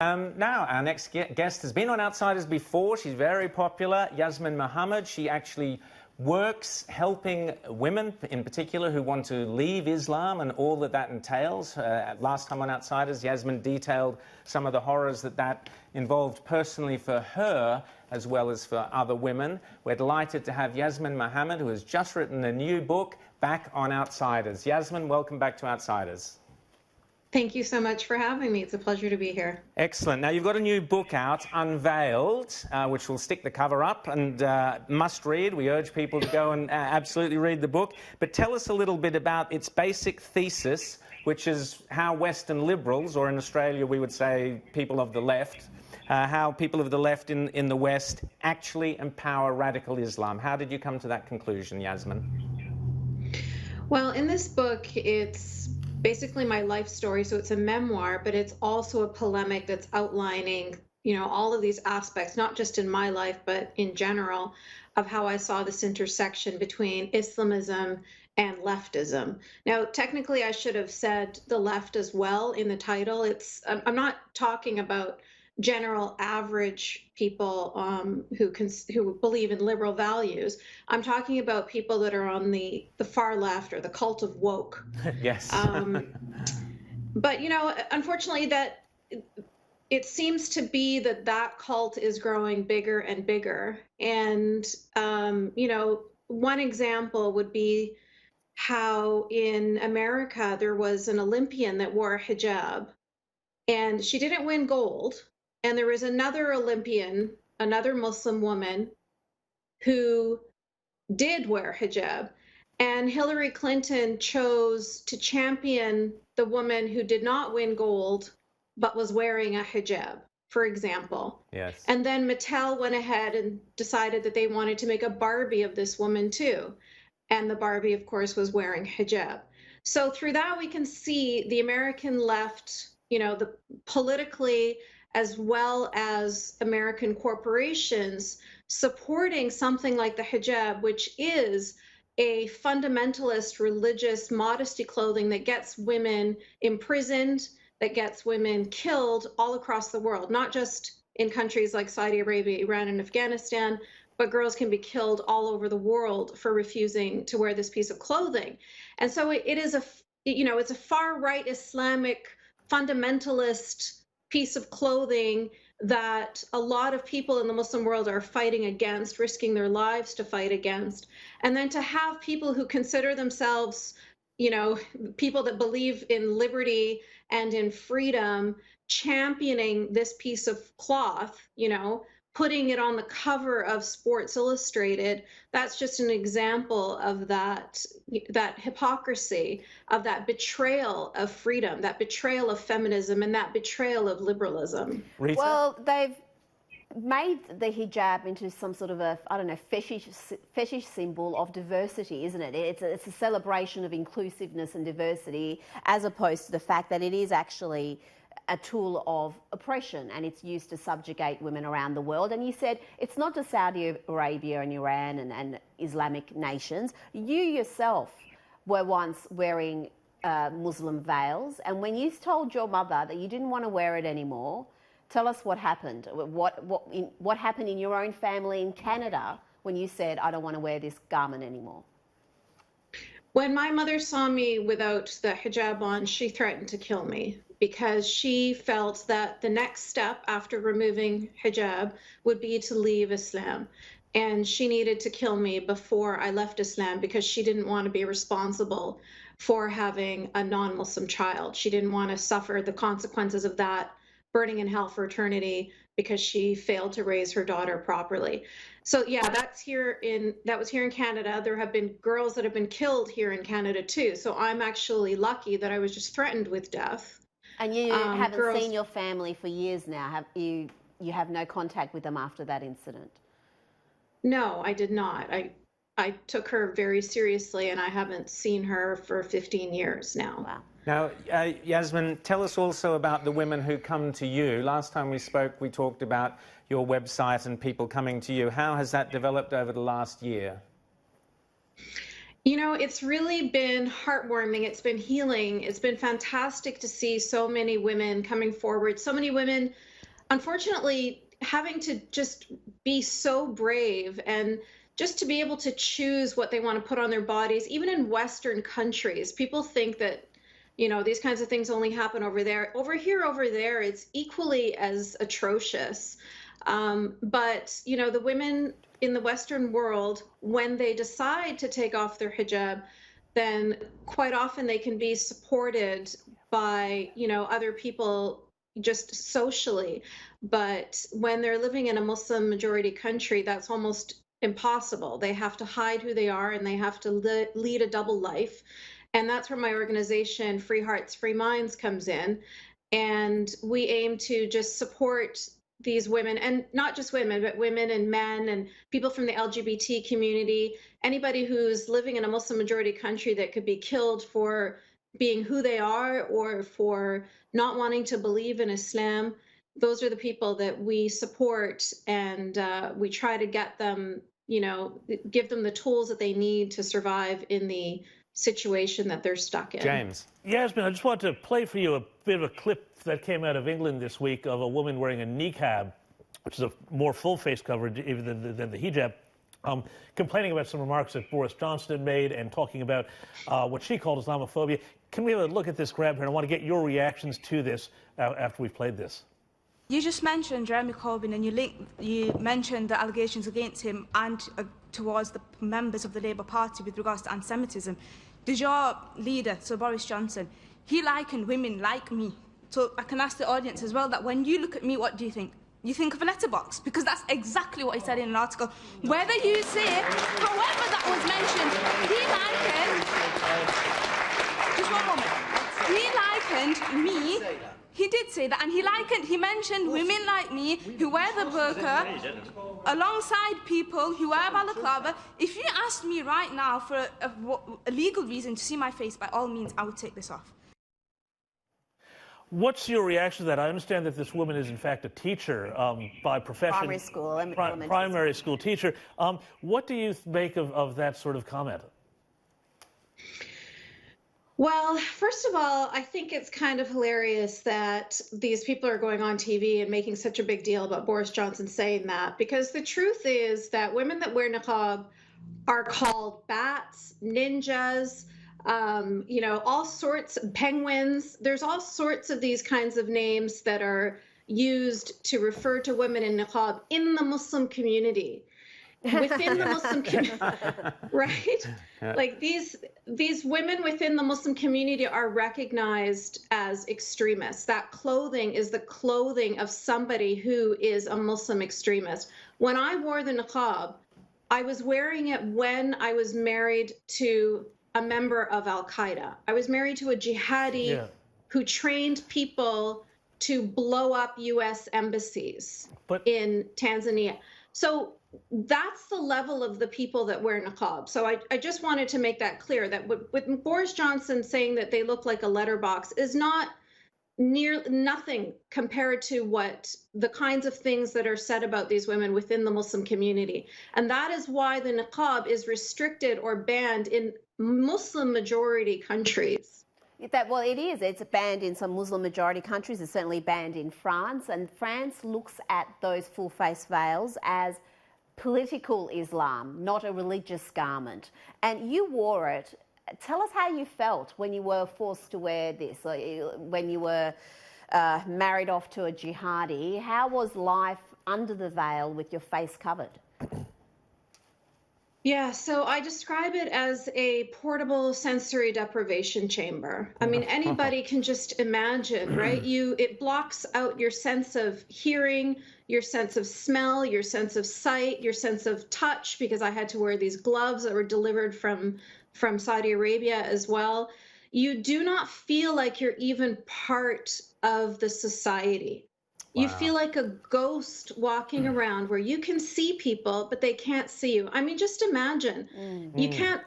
Now, our next guest has been on Outsiders before. She's very popular, Yasmine Mohammed. She actually works helping women, in particular, who want to leave Islam and all that that entails. Last time on Outsiders, Yasmine detailed some of the horrors that involved personally for her, as well as for other women. We're delighted to have Yasmine Mohammed, who has just written a new book, back on Outsiders. Yasmine, welcome back to Outsiders. Thank you so much for having me. It's a pleasure to be here. Excellent. Now, you've got a new book out, Unveiled, which will stick the cover up and must read. We urge people to go and absolutely read the book. But tell us a little bit about its basic thesis, which is how Western liberals, or in Australia we would say people of the left, how people of the left in the West actually empower radical Islam. How did you come to that conclusion, Yasmine? Well, in this book, it's basically my life story, so it's a memoir, but it's also a polemic that's outlining, all of these aspects, not just in my life, but in general, of how I saw this intersection between Islamism and leftism. Now, technically, I should have said the left as well in the title. I'm not talking about general average people who believe in liberal values. I'm talking about people that are on the far left, or the cult of woke. Yes. But unfortunately, that it seems to be that cult is growing bigger and bigger. And one example would be how in America there was an Olympian that wore a hijab, and she didn't win gold. And there was another Olympian, another Muslim woman, who did wear hijab. And Hillary Clinton chose to champion the woman who did not win gold, but was wearing a hijab, for example. Yes. And then Mattel went ahead and decided that they wanted to make a Barbie of this woman too. And the Barbie, of course, was wearing hijab. So through that, we can see the American left, the politically, as well as American corporations, supporting something like the hijab, which is a fundamentalist religious modesty clothing that gets women imprisoned, that gets women killed all across the world, not just in countries like Saudi Arabia, Iran, and Afghanistan, but girls can be killed all over the world for refusing to wear this piece of clothing. And so it is it's a far right Islamic fundamentalist piece of clothing that a lot of people in the Muslim world are fighting against, risking their lives to fight against. And then to have people who consider themselves, people that believe in liberty and in freedom, championing this piece of cloth, putting it on the cover of Sports Illustrated, that's just an example of that hypocrisy, of that betrayal of freedom, that betrayal of feminism, and that betrayal of liberalism. Rita? Well, they've made the hijab into some sort of fetish symbol of diversity, isn't it? It's a celebration of inclusiveness and diversity, as opposed to the fact that it is actually a tool of oppression, and it's used to subjugate women around the world. And you said it's not just Saudi Arabia and Iran and Islamic nations. You yourself were once wearing Muslim veils, and when you told your mother that you didn't want to wear it anymore, tell us what happened. What happened in your own family in Canada when you said, I don't want to wear this garment anymore? When my mother saw me without the hijab on, she threatened to kill me, because she felt that the next step after removing hijab would be to leave Islam. And she needed to kill me before I left Islam, because she didn't want to be responsible for having a non-Muslim child. She didn't want to suffer the consequences of that, burning in hell for eternity, because she failed to raise her daughter properly. So yeah, that was here in Canada. There have been girls that have been killed here in Canada too. So I'm actually lucky that I was just threatened with death. And you haven't seen your family for years now. You have no contact with them after that incident? No, I did not. I took her very seriously, and I haven't seen her for 15 years now. Wow. Now, Yasmine, tell us also about the women who come to you. Last time we spoke, we talked about your website and people coming to you. How has that developed over the last year? It's really been heartwarming. It's been healing. It's been fantastic to see so many women coming forward, so many women unfortunately, having to just be so brave and just to be able to choose what they want to put on their bodies, even in Western countries, people think that, you know, these kinds of things only happen over there. Over here, over there, it's equally as atrocious. But, you know, the women in the Western world, when they decide to take off their hijab, then quite often they can be supported by, you know, other people just socially. But when they're living in a Muslim majority country, that's almost impossible. They have to hide who they are and they have to lead a double life. And that's where my organization, Free Hearts, Free Minds, comes in. And we aim to just support these women, and not just women, but women and men and people from the LGBT community, anybody who's living in a Muslim majority country that could be killed for being who they are or for not wanting to believe in Islam. Those are the people that we support, and we try to get them, you know, give them the tools that they need to survive in the situation that they're stuck in. James. Yasmine, I just want to play for you a bit of a clip that came out of England this week of a woman wearing a niqab, which is a more full-face coverage even than the hijab, complaining about some remarks that Boris Johnson had made and talking about what she called Islamophobia. Can we have a look at this grab here? I want to get your reactions to this after we've played this. You just mentioned Jeremy Corbyn, and you mentioned the allegations against him and towards the members of the Labour Party with regards to anti-Semitism. Does your leader, so Boris Johnson, he likened women like me? So I can ask the audience as well that when you look at me, what do you think? You think of a letterbox, because that's exactly what he said in an article. Whether you say, however that was mentioned, he likened, just one moment, he likened me, he did say that, and he mentioned women like me who wear the burqa alongside people who wear balaclava. If you asked me right now for a legal reason to see my face, by all means, I would take this off. What's your reaction to that? I understand that this woman is, in fact, a teacher by profession. Primary school. Primary school teacher. What do you make of that sort of comment? Well, first of all, I think it's kind of hilarious that these people are going on TV and making such a big deal about Boris Johnson saying that, because the truth is that women that wear niqab are called bats, ninjas, you know, all sorts of penguins. There's all sorts of these kinds of names that are used to refer to women in niqab in the Muslim community. Within the Muslim community, right? Yeah. Like these women within the Muslim community are recognized as extremists. That clothing is the clothing of somebody who is a Muslim extremist. When I wore the niqab, I was wearing it when I was married to a member of Al-Qaeda. I was married to a jihadi who trained people to blow up U.S. embassies in Tanzania. So that's the level of the people that wear niqab. So I just wanted to make that clear, that with Boris Johnson saying that they look like a letterbox is not nothing compared to what the kinds of things that are said about these women within the Muslim community. And that is why the niqab is restricted or banned in Muslim majority countries. Well, it is. It's banned in some Muslim majority countries. It's certainly banned in France. And France looks at those full face veils as political Islam, not a religious garment. And you wore it. Tell us how you felt when you were forced to wear this, when you were married off to a jihadi. How was life under the veil with your face covered? Yeah, so I describe it as a portable sensory deprivation chamber. I mean, anybody can just imagine, right? It blocks out your sense of hearing, your sense of smell, your sense of sight, your sense of touch, because I had to wear these gloves that were delivered from Saudi Arabia as well. You do not feel like you're even part of the society. Wow. You feel like a ghost walking around where you can see people, but they can't see you. I mean, just imagine. You can't,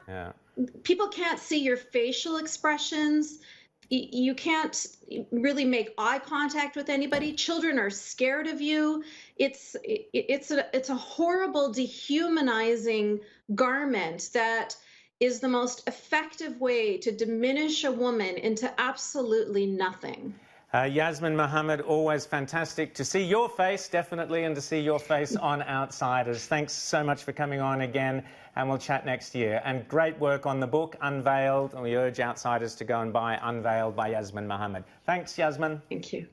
people can't see your facial expressions. You can't really make eye contact with anybody. Children are scared of you. It's a horrible, dehumanizing garment that is the most effective way to diminish a woman into absolutely nothing. Yasmine Mohammed, always fantastic to see your face, definitely, and to see your face on Outsiders. Thanks so much for coming on again, and we'll chat next year. And great work on the book, Unveiled, and we urge outsiders to go and buy Unveiled by Yasmine Mohammed. Thanks, Yasmine. Thank you.